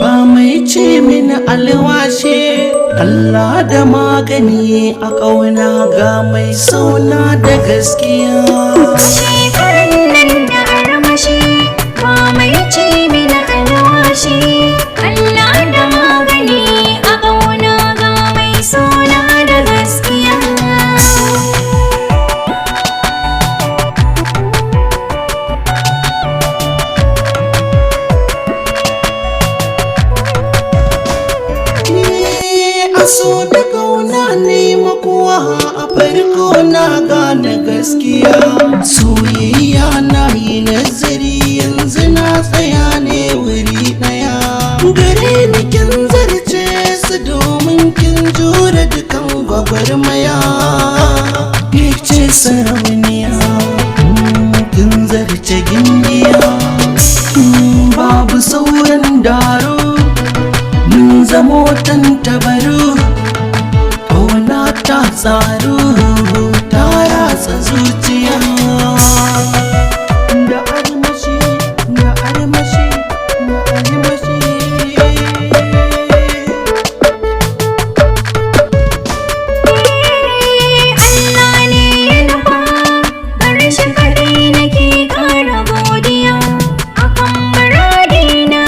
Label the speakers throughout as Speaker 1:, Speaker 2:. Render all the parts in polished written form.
Speaker 1: ba mai ce mini alwashi. Allah da magani a ƙauna ga mai sauna da gaskiya.
Speaker 2: Shekaran nan da armashi ba mai ce mini alwashi. Allah da magani a ƙauna ga mai sauna da gaskiya.
Speaker 1: So da ƙauna ne makuwa a farko na gane gaskiya. Soyayya na yi nazari yanzu na tsaya ne wuri ɗaya. Gare ni kin zarce su domin kin jure dukan gwagwarmaya. Ke ce sarauniya kin zarce gimbiya. Babu sauran daro mun zamo tantabaru. Ta tsaro ta ratsa zuciya da armashi da armashi da armashi.
Speaker 2: Allah ne ya nufa gare shi kaɗai nake ƙara godiya. Akan muradina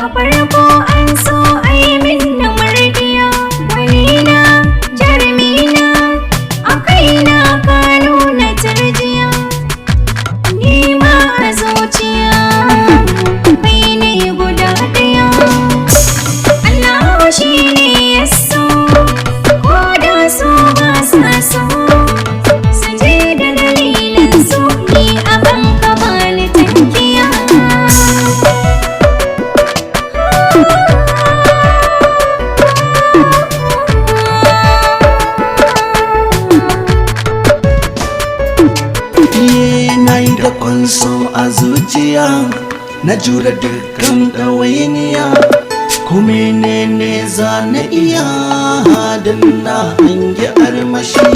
Speaker 2: a farko an so a yi min da mardiya. Gwanina jarumina a kaina ka nuna tarjiya. Ni ma a zuciya kai ne guda ɗaya. Allah shi ne ya so ko da so ba sa so. Su je da dalilin su ni a kan ka bani tankiya.
Speaker 1: Na yi da kwanso a zuciya na jure dukkan ɗawainiya. Ko menene za na iya don na hangi armashi.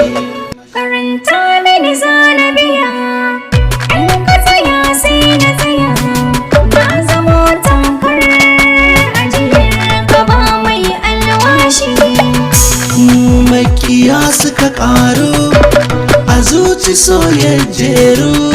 Speaker 2: Karanta mini zanabiya in ka tsaya sai na tsaya. Na zamo tamkar ajiyar ka ba mai alwashi.
Speaker 1: Makiya suka ƙaru a zuci so ya jeru.